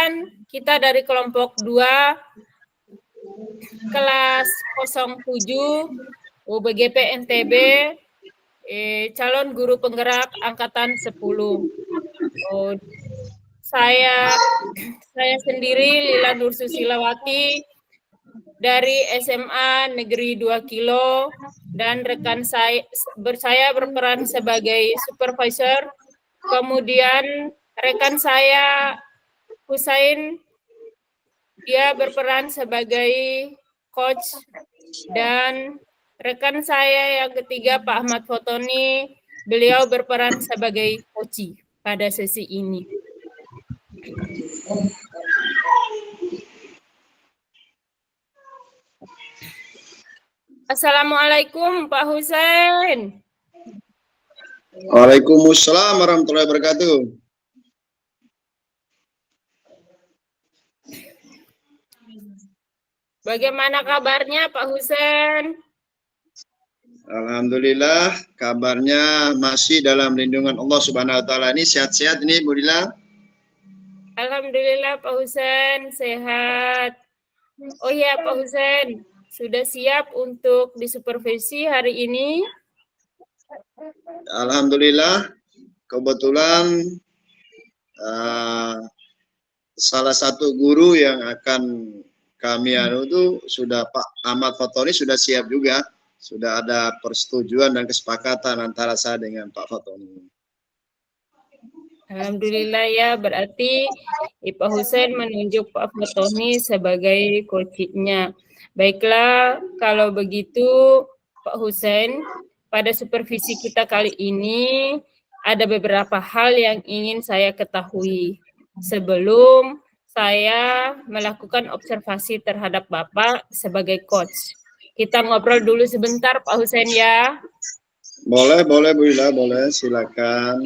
Perkenalkan, kita dari kelompok 2 kelas 07 UBGP NTB, calon guru penggerak angkatan 10. Saya sendiri Lila Nur Susilawati dari SMA Negeri 2 Kilo, dan rekan saya berperan sebagai supervisor. Kemudian rekan saya Husain, dia berperan sebagai coach, dan rekan saya yang ketiga Pak Ahmad Fotoni, beliau berperan sebagai coach pada sesi ini. Assalamualaikum Pak Husain. Waalaikumsalam warahmatullahi wabarakatuh. Bagaimana kabarnya Pak Husain? Alhamdulillah, kabarnya masih dalam lindungan Allah Subhanahu wa taala. Ini sehat-sehat ini Bu Lila? Alhamdulillah Pak Husain sehat. Oh iya Pak Husain, sudah siap untuk disupervisi hari ini? Alhamdulillah, kebetulan salah satu guru yang akan kami itu sudah Pak Ahmad Fotoni sudah siap juga. Sudah ada persetujuan dan kesepakatan antara saya dengan Pak Fotoni. Alhamdulillah ya, berarti Pak Husain menunjuk Pak Fotoni sebagai coachnya. Baiklah, kalau begitu Pak Husain, pada supervisi kita kali ini ada beberapa hal yang ingin saya ketahui sebelum saya melakukan observasi terhadap Bapak sebagai coach. Kita ngobrol dulu sebentar Pak Husain ya. Boleh Bu Lila, boleh, silakan.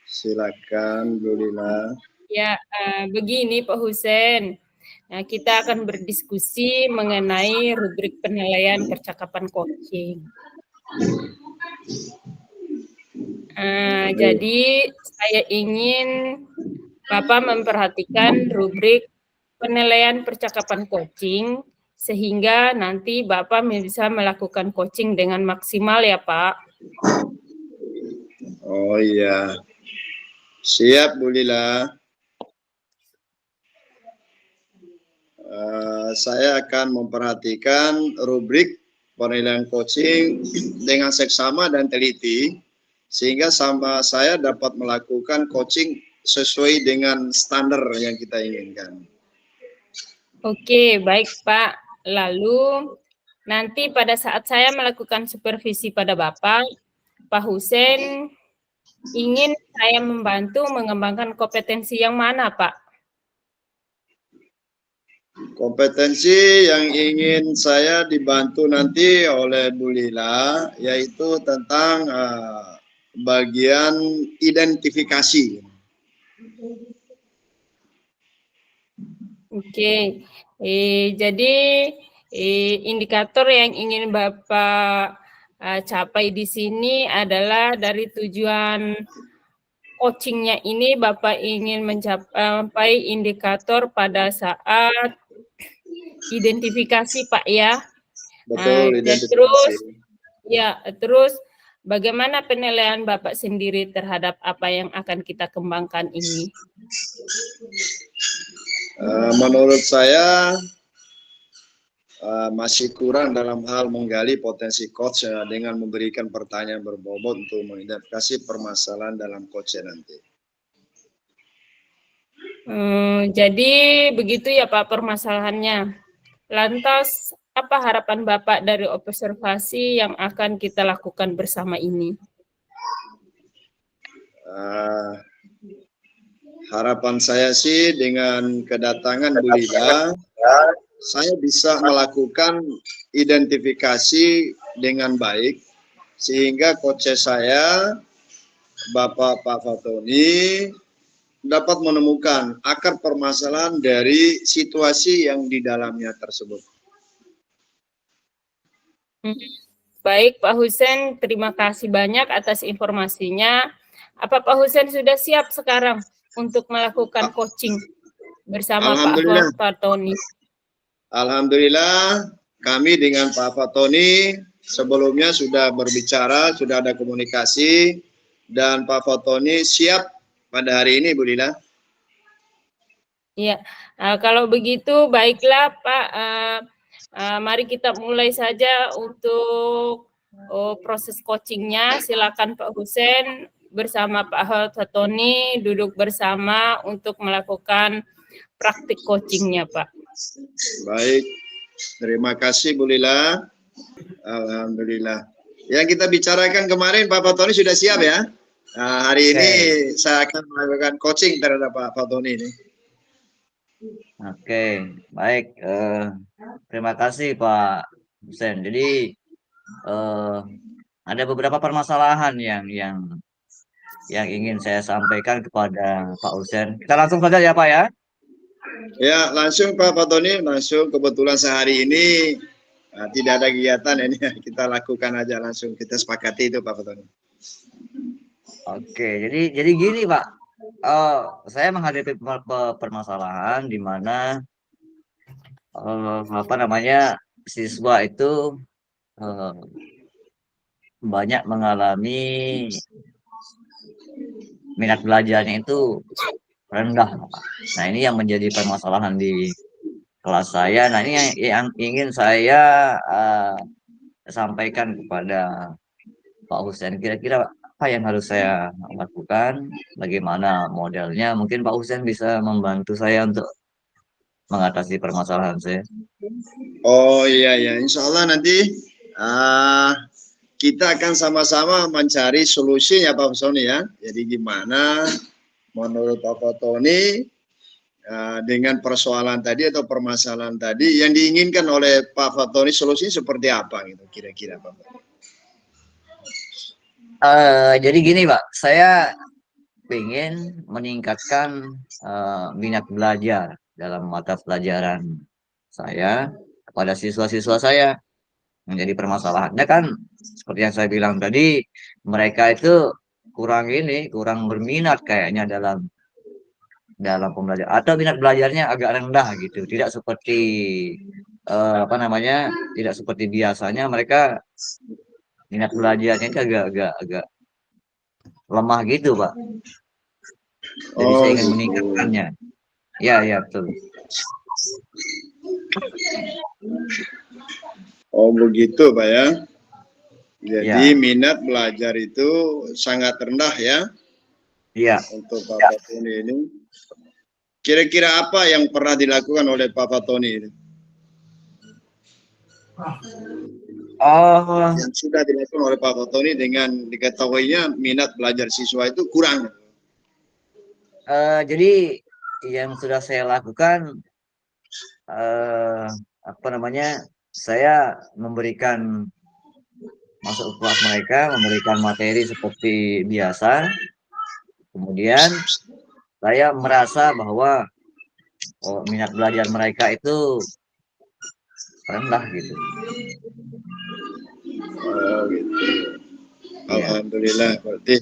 Silakan Bu Lila. Ya, begini Pak Husain. Nah, kita akan berdiskusi mengenai rubrik penilaian percakapan coaching. Jadi saya ingin Bapak memperhatikan rubrik penilaian percakapan coaching sehingga nanti Bapak bisa melakukan coaching dengan maksimal ya Pak. Oh iya. Siap Bu Lila. Saya akan memperhatikan rubrik penilaian coaching dengan seksama dan teliti sehingga saya dapat melakukan coaching sesuai dengan standar yang kita inginkan. Oke, baik Pak. Lalu nanti pada saat saya melakukan supervisi pada Bapak, Pak Husain ingin saya membantu mengembangkan kompetensi yang mana, Pak? Kompetensi yang ingin saya dibantu nanti oleh Bu Lila yaitu tentang bagian identifikasi. Oke, jadi indikator yang ingin Bapak capai di sini adalah dari tujuan coachingnya ini Bapak ingin mencapai indikator pada saat identifikasi Pak ya. Betul, identifikasi. Terus bagaimana penilaian Bapak sendiri terhadap apa yang akan kita kembangkan ini? Menurut saya masih kurang dalam hal menggali potensi coach dengan memberikan pertanyaan berbobot untuk mengidentifikasi permasalahan dalam coach nanti. Jadi begitu ya Pak permasalahannya. Lantas apa harapan Bapak dari observasi yang akan kita lakukan bersama ini? Harapan saya sih dengan kedatangan Bu Lila, saya bisa melakukan identifikasi dengan baik sehingga coach saya Bapak Pak Fotoni dapat menemukan akar permasalahan dari situasi yang di dalamnya tersebut. Baik Pak Husain, terima kasih banyak atas informasinya. Apa Pak Husain sudah siap sekarang untuk melakukan coaching? bersama Alhamdulillah. Pak Fatoni. Alhamdulillah kami dengan Pak Fatoni sebelumnya sudah berbicara, sudah ada komunikasi, dan Pak Fatoni siap pada hari ini, Bu Lila. Iya, kalau begitu baiklah Pak, mari kita mulai saja untuk proses coachingnya. Silakan Pak Husein bersama Pak Fatoni duduk bersama untuk melakukan praktik coachingnya, Pak. Baik, terima kasih Bu Lila. Alhamdulillah. Yang kita bicarakan kemarin Pak Fatoni sudah siap ya. Nah, hari ini saya akan melakukan coaching terhadap Pak Fatoni ini. Oke, baik. Terima kasih Pak Husein. Jadi ada beberapa permasalahan yang ingin saya sampaikan kepada Pak Husein. Kita langsung saja ya Pak ya. Ya, langsung Pak Fatoni, langsung. Kebetulan sehari ini tidak ada kegiatan ini, kita lakukan aja langsung, kita sepakati itu Pak Fatoni. Oke, jadi gini Pak, saya menghadapi permasalahan di mana siswa itu banyak mengalami minat belajarnya itu rendah. Nah, ini yang menjadi permasalahan di kelas saya. Nah, ini yang ingin saya sampaikan kepada Pak Husein. Kira-kira apa yang harus saya lakukan? Bagaimana modelnya? Mungkin Pak Husein bisa membantu saya untuk mengatasi permasalahan saya. Oh iya ya, insya Allah nanti kita akan sama-sama mencari solusinya Pak Fatoni ya. Jadi gimana menurut Pak Fatoni dengan persoalan tadi atau permasalahan tadi yang diinginkan oleh Pak Fatoni, solusinya seperti apa gitu kira-kira Pak Fatoni? Jadi gini Pak, saya ingin meningkatkan minat belajar dalam mata pelajaran saya kepada siswa-siswa saya. Menjadi permasalahannya kan seperti yang saya bilang tadi, mereka itu kurang berminat kayaknya dalam pembelajaran, atau minat belajarnya agak rendah gitu, tidak seperti tidak seperti biasanya. Mereka minat belajarnya itu agak lemah gitu Pak. Jadi saya ingin meningkatkannya. Ya betul. Oh begitu Pak ya. Jadi minat belajar itu sangat rendah ya. Iya. Untuk Pak Fatoni ini. Kira-kira apa yang pernah dilakukan oleh Pak Fatoni ini? Yang sudah dilakukan oleh Pak Fatoni dengan diketahuinya minat belajar siswa itu kurang. Jadi yang sudah saya lakukan saya memberikan masuk kelas mereka, memberikan materi seperti biasa. Kemudian saya merasa bahwa minat belajar mereka itu rendah gitu. Oh gitu. Alhamdulillah berarti.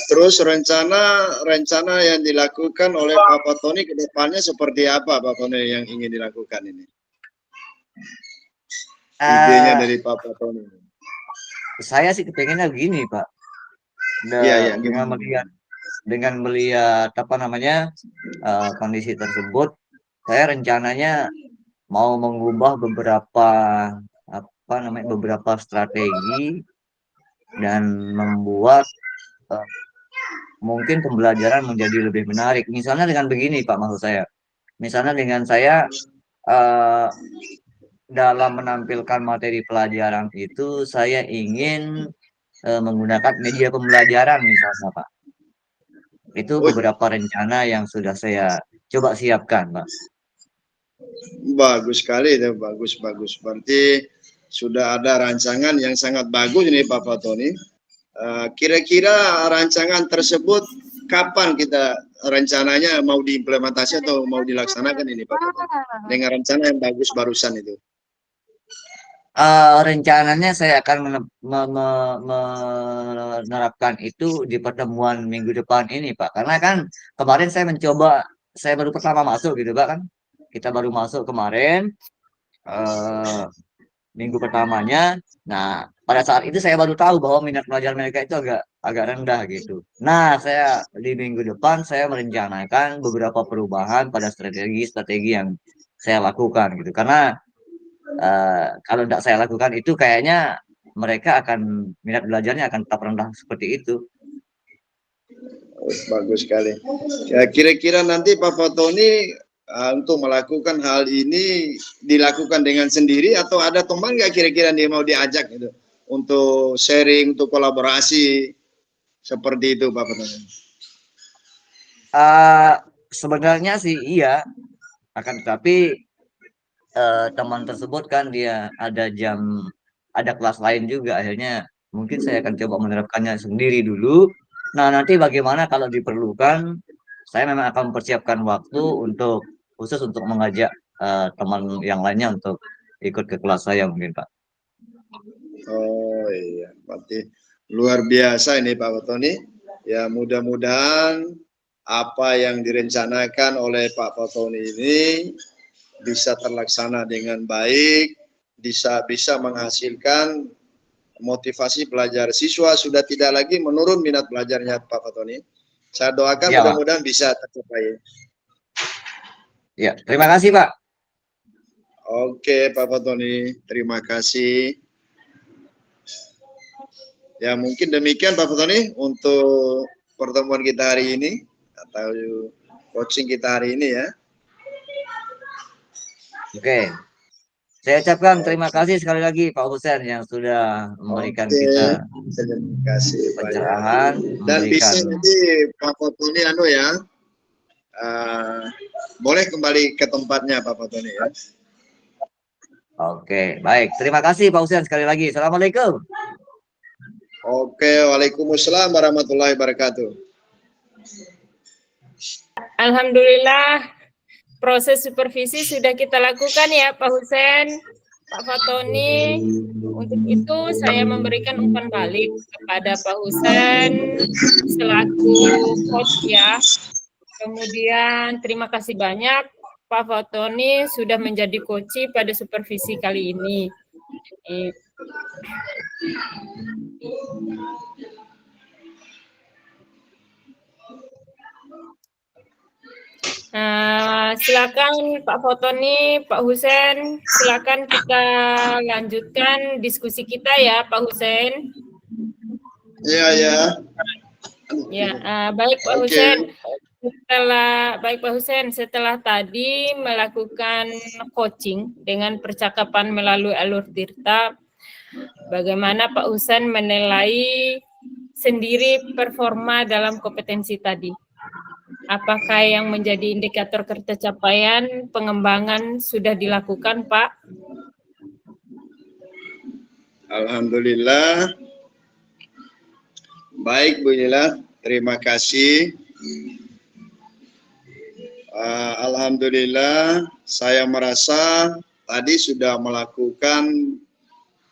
Terus rencana yang dilakukan oleh Pak Fatoni ke depannya seperti apa Pak Fatoni yang ingin dilakukan ini? Idenya dari Pak Fatoni. Saya sih kepengennya begini Pak. Dengan melihat kondisi tersebut, saya rencananya mau mengubah beberapa strategi dan membuat mungkin pembelajaran menjadi lebih menarik. Misalnya dengan begini Pak, maksud saya. Misalnya dengan saya dalam menampilkan materi pelajaran itu, saya ingin menggunakan media pembelajaran misalnya Pak. Itu beberapa rencana yang sudah saya coba siapkan Pak. Bagus sekali itu, bagus. Berarti sudah ada rancangan yang sangat bagus ini Pak Fatoni. Kira-kira rancangan tersebut kapan kita rencananya mau diimplementasi atau mau dilaksanakan ini Pak Fatoni? Dengan rencana yang bagus barusan itu. Rencananya saya akan menerapkan itu di pertemuan minggu depan ini, Pak. Karena kan kemarin saya baru pertama masuk gitu, Pak kan. Kita baru masuk kemarin, eh, minggu pertamanya. Nah, pada saat itu saya baru tahu bahwa minat belajar mereka itu agak agak rendah gitu. Nah, saya di minggu depan saya merencanakan beberapa perubahan pada strategi-strategi yang saya lakukan gitu. Karena kalau tidak saya lakukan itu kayaknya mereka akan minat belajarnya akan tetap rendah seperti itu. Bagus sekali. Ya, kira-kira nanti Pak Fatoni untuk melakukan hal ini dilakukan dengan sendiri atau ada teman nggak kira-kira dia mau diajak gitu untuk sharing, untuk kolaborasi seperti itu Pak Fatoni? Sebenarnya sih iya, akan tetapi teman tersebut kan dia ada kelas lain juga, akhirnya mungkin saya akan coba menerapkannya sendiri dulu. Nah, nanti bagaimana kalau diperlukan, saya memang akan mempersiapkan waktu khusus untuk mengajak teman yang lainnya untuk ikut ke kelas saya mungkin, Pak. Oh iya, berarti luar biasa ini Pak Fatoni. Ya, mudah-mudahan apa yang direncanakan oleh Pak Fatoni ini bisa terlaksana dengan baik, bisa menghasilkan motivasi belajar siswa sudah tidak lagi menurun minat belajarnya Pak Fatoni. Saya doakan Ya, mudah-mudahan bisa tercapai. ya, terima kasih Pak. Oke Pak Fatoni, terima kasih. Ya mungkin demikian Pak Fatoni untuk pertemuan kita hari ini atau coaching kita hari ini ya. Oke, saya ucapkan terima kasih sekali lagi Pak Husen yang sudah memberikan kita Terima kasih pencerahan, dan memberikan. bisa nanti Pak Fatoni ya, boleh kembali ke tempatnya Pak Fatoni ya. Oke, baik. Terima kasih Pak Husen sekali lagi. Assalamualaikum. Oke, waalaikumsalam warahmatullahi wabarakatuh. Alhamdulillah proses supervisi sudah kita lakukan ya Pak Husen, Pak Fatoni. Untuk itu saya memberikan umpan balik kepada Pak Husen selaku coach ya. Kemudian terima kasih banyak Pak Fatoni sudah menjadi coach pada supervisi kali ini. Silakan Pak Fatoni, Pak Husen, silakan kita lanjutkan diskusi kita ya Pak Husen. Iya ya. Ya, baik Pak Husen. Baik Pak Husen, setelah tadi melakukan coaching dengan percakapan melalui alur Tirta, bagaimana Pak Husen menilai sendiri performa dalam kompetensi tadi? Apakah yang menjadi indikator tercapaian pengembangan sudah dilakukan, Pak? Alhamdulillah. Baik Bu Lila, terima kasih. Alhamdulillah, saya merasa tadi sudah melakukan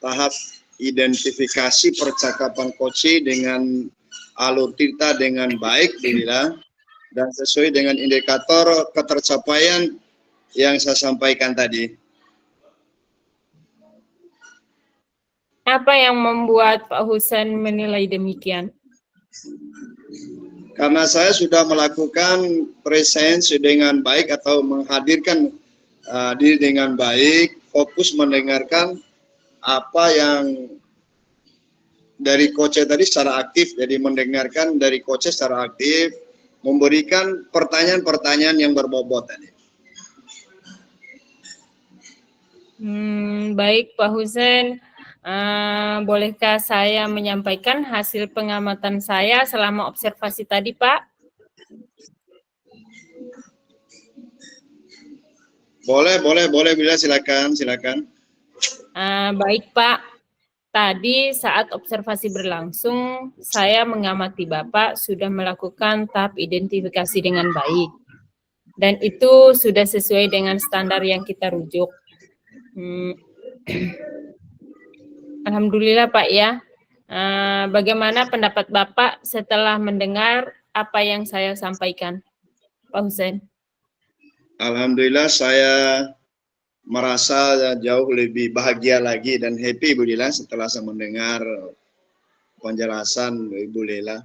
tahap identifikasi percakapan coaching dengan alur Tirta dengan baik Bu Lila. Dan sesuai dengan indikator ketercapaian yang saya sampaikan tadi. Apa yang membuat Pak Husen menilai demikian? Karena saya sudah melakukan presensi dengan baik atau menghadirkan diri dengan baik, fokus mendengarkan apa yang dari coach tadi secara aktif, jadi mendengarkan dari coach secara aktif, memberikan pertanyaan-pertanyaan yang berbobot tadi. Baik Pak Husen, bolehkah saya menyampaikan hasil pengamatan saya selama observasi tadi Pak? Boleh Bila, silakan. Baik Pak. Tadi saat observasi berlangsung, saya mengamati Bapak sudah melakukan tahap identifikasi dengan baik. Dan itu sudah sesuai dengan standar yang kita rujuk. Alhamdulillah Pak ya. Bagaimana pendapat Bapak setelah mendengar apa yang saya sampaikan, Pak Husain? Alhamdulillah saya merasa jauh lebih bahagia lagi dan happy Bu Lila setelah saya mendengar penjelasan Ibu Lila.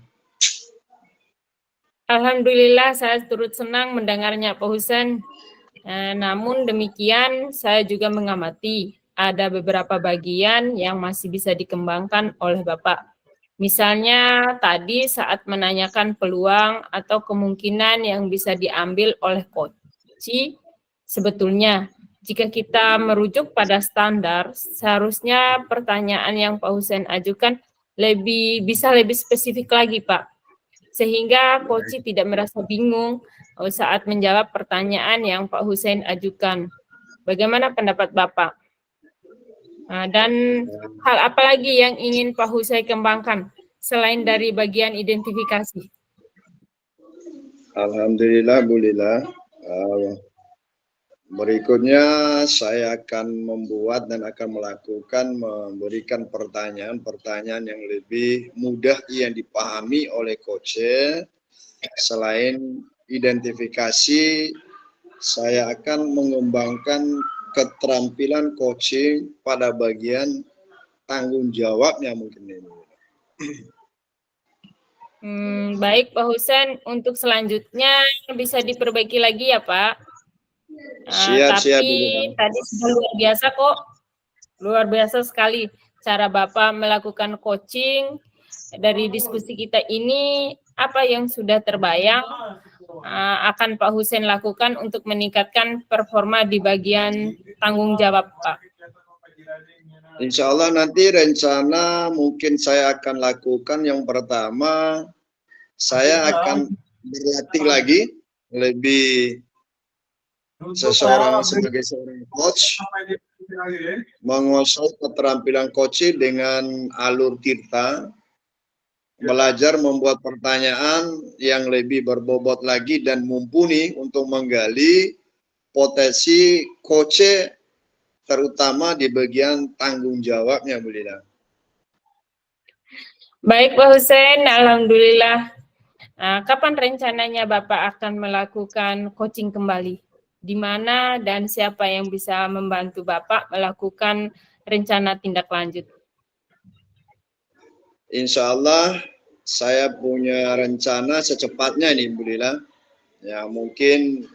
Alhamdulillah saya turut senang mendengarnya Pak Husain. Namun demikian saya juga mengamati ada beberapa bagian yang masih bisa dikembangkan oleh Bapak. Misalnya tadi saat menanyakan peluang atau kemungkinan yang bisa diambil oleh coach, sebetulnya jika kita merujuk pada standar, seharusnya pertanyaan yang Pak Husain ajukan bisa lebih spesifik lagi, Pak. Sehingga coach tidak merasa bingung saat menjawab pertanyaan yang Pak Husain ajukan. Bagaimana pendapat Bapak? Dan hal apa lagi yang ingin Pak Husain kembangkan selain dari bagian identifikasi? Alhamdulillah Bu Lila. Berikutnya saya akan membuat dan akan memberikan pertanyaan-pertanyaan yang lebih mudah yang dipahami oleh coach. Selain identifikasi, saya akan mengembangkan keterampilan coaching pada bagian tanggung jawabnya mungkin ini. Baik Pak Husain, untuk selanjutnya bisa diperbaiki lagi ya Pak. Siap. Tadi sudah luar biasa kok, luar biasa sekali cara Bapak melakukan coaching. Dari diskusi kita ini, apa yang sudah terbayang akan Pak Husain lakukan untuk meningkatkan performa di bagian tanggung jawab Pak? Insya Allah nanti rencana mungkin saya akan lakukan yang pertama, saya akan berlatih lagi lebih sebagai seorang coach, menguasai keterampilan coaching dengan alur Tirta, belajar membuat pertanyaan yang lebih berbobot lagi dan mumpuni untuk menggali potensi coach terutama di bagian tanggung jawabnya, Bu Lila. Baik Pak Husain, alhamdulillah. Kapan rencananya Bapak akan melakukan coaching kembali? Di mana dan siapa yang bisa membantu Bapak melakukan rencana tindak lanjut? Insya Allah saya punya rencana secepatnya nih Bu Lila. Ya mungkin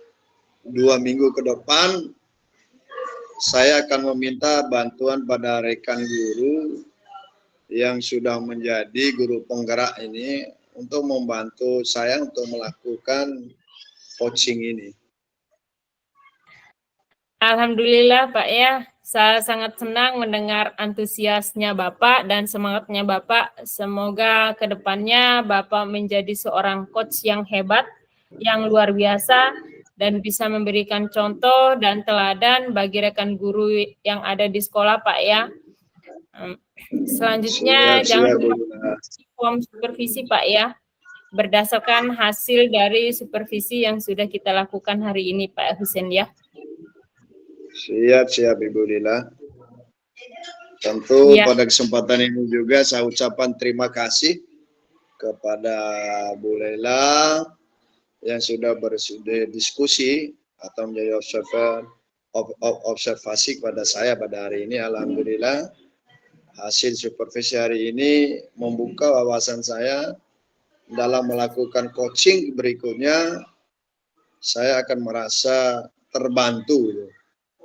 2 minggu ke depan saya akan meminta bantuan pada rekan guru yang sudah menjadi guru penggerak ini untuk membantu saya untuk melakukan coaching ini. Alhamdulillah Pak ya, saya sangat senang mendengar antusiasnya Bapak dan semangatnya Bapak. Semoga kedepannya Bapak menjadi seorang coach yang hebat, yang luar biasa, dan bisa memberikan contoh dan teladan bagi rekan guru yang ada di sekolah Pak ya. Selanjutnya jangan lupa form supervisi Pak ya, berdasarkan hasil dari supervisi yang sudah kita lakukan hari ini Pak Husain ya. Siap Ibu Lila. Tentu pada kesempatan ini juga saya ucapkan terima kasih kepada Bu Lila yang sudah berdiskusi atau menjadi observasi kepada saya pada hari ini. Alhamdulillah hasil supervisi hari ini membuka wawasan saya dalam melakukan coaching berikutnya. Saya akan merasa terbantu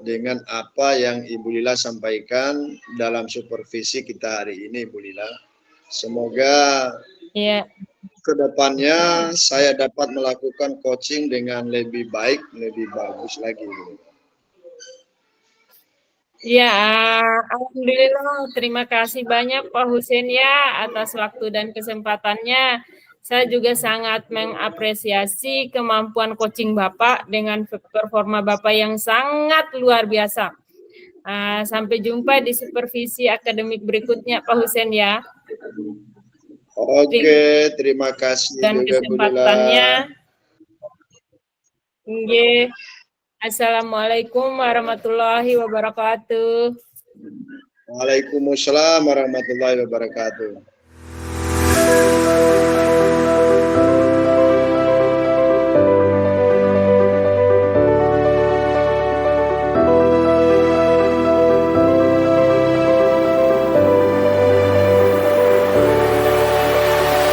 dengan apa yang Ibu Lila sampaikan dalam supervisi kita hari ini, Bu Lila. Semoga kedepannya saya dapat melakukan coaching dengan lebih baik, lebih bagus lagi. Ya, alhamdulillah. Terima kasih banyak Pak Husain ya atas waktu dan kesempatannya. Saya juga sangat mengapresiasi kemampuan coaching Bapak dengan performa Bapak yang sangat luar biasa. Sampai jumpa di supervisi akademik berikutnya Pak Husain ya. Oke, terima kasih dan juga kesempatannya. Assalamualaikum warahmatullahi wabarakatuh. Waalaikumsalam warahmatullahi wabarakatuh.